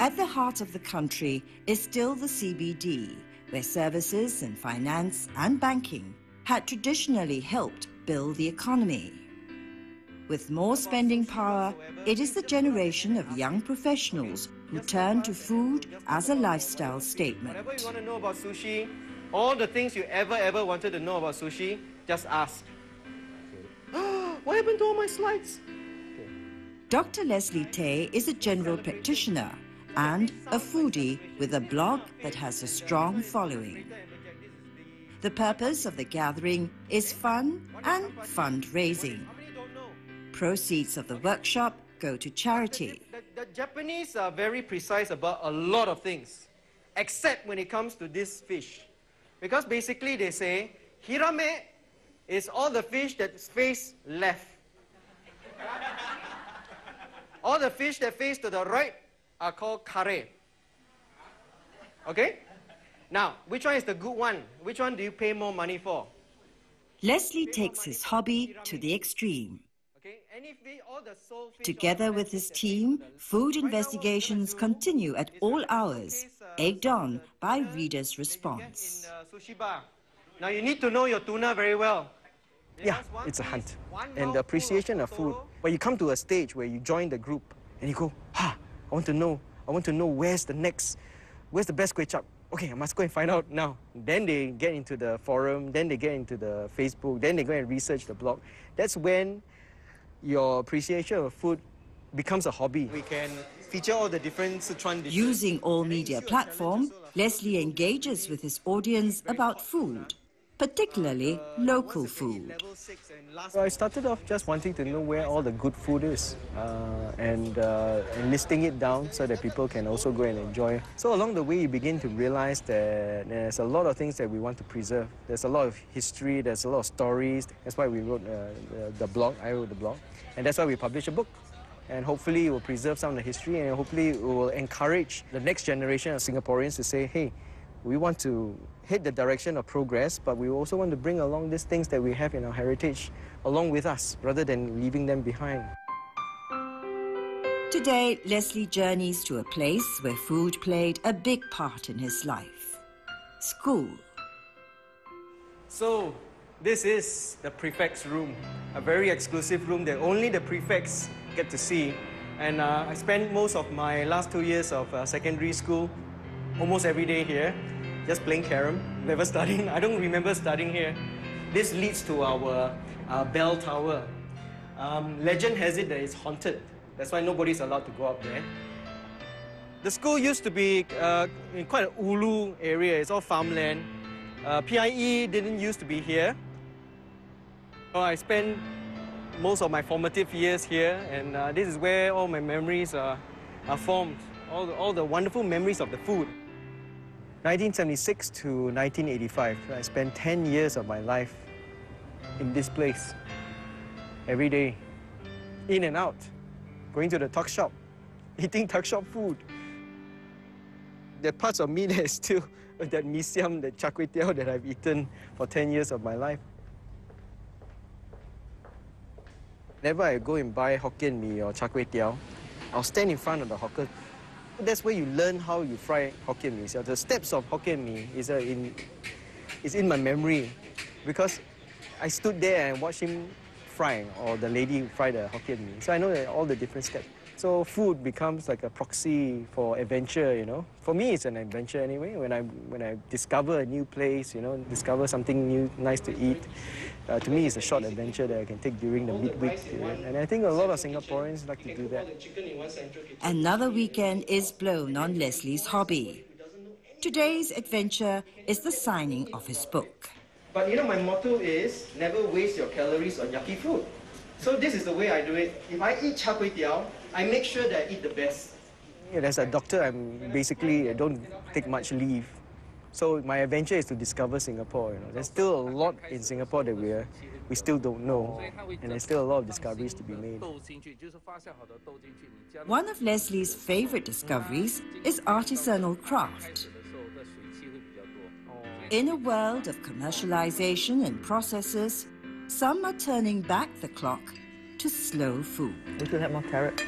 At the heart of the country is still the CBD, where services in finance and banking had traditionally helped build the economy. With more spending power, it is the generation of young professionals who turn to food as a lifestyle statement. Whatever you want to know about sushi, all the things you ever wanted to know about sushi, just ask. What happened to all my slides? Dr. Leslie Tay is a general practitioner and a foodie with a blog that has a strong following. The purpose of the gathering is fun and fundraising. Proceeds of the workshop go to charity. The Japanese are very precise about a lot of things, except when it comes to this fish. Because basically they say, hirame is all the fish that face left. All the fish that face to the right are called kare. Okay? Now, which one is the good one? Which one do you pay more money for? Leslie takes his hobby to the extreme. Together with his team, food investigations continue at all hours, egged on by readers' response. Now you need to know your tuna very well. Yeah, it's a hunt. And the appreciation of food. When you come to a stage where you join the group and you go, I want to know where's the best kway chap. Okay, I must go and find out now. Then they get into the forum, then they get into the Facebook, then they go and research the blog. That's when your appreciation of food becomes a hobby. We can feature all the different Sichuan dishes. Using all media platforms, Leslie engages with his audience about food, particularly local food. So I started off just wanting to know where all the good food is and listing it down so that people can also go and enjoy. So along the way, you begin to realize that there's a lot of things that we want to preserve. There's a lot of history, there's a lot of stories. That's why we wrote the blog, I wrote the blog. And that's why we published a book. And hopefully it will preserve some of the history and hopefully it will encourage the next generation of Singaporeans to say, hey, we want to hit the direction of progress, but we also want to bring along these things that we have in our heritage along with us, rather than leaving them behind. Today, Leslie journeys to a place where food played a big part in his life: school. So, this is the prefect's room, a very exclusive room that only the prefects get to see. And I spent most of my last 2 years of secondary school almost every day here, just playing carom, never studying. I don't remember studying here. This leads to our bell tower. Legend has it that it's haunted. That's why nobody's allowed to go up there. The school used to be in quite an ulu area. It's all farmland. PIE didn't used to be here. I spent most of my formative years here, and this is where all my memories are formed. All the wonderful memories of the food. 1976 to 1985, I spent 10 years of my life in this place. Every day, in and out, going to the tuck shop, eating tuck shop food. There are parts of me that is still that mee siam, that char kway teow that I've eaten for 10 years of my life. Whenever I go and buy Hokkien mee or char kway teow, I'll stand in front of the hawker. That's where you learn how you fry Hokkien mee. So the steps of Hokkien mee is in my memory because I stood there and watched him fry, or the lady fry the Hokkien mee. So I know that all the different steps. So food becomes like a proxy for adventure, you know. For me, it's an adventure anyway. When I discover a new place, you know, discover something new, nice to eat. To me, it's a short adventure that I can take during the midweek period. And I think a lot of Singaporeans like to do that. Another weekend is blown on Leslie's hobby. Today's adventure is the signing of his book. But you know, my motto is never waste your calories on yucky food. So this is the way I do it. If I eat char kway teow, I make sure that I eat the best. Yeah, as a doctor, I don't take much leave. So my adventure is to discover Singapore. You know, there's still a lot in Singapore that we still don't know, and there's still a lot of discoveries to be made. One of Leslie's favorite discoveries is artisanal craft. In a world of commercialization and processes, some are turning back the clock to slow food. We could have more carrot.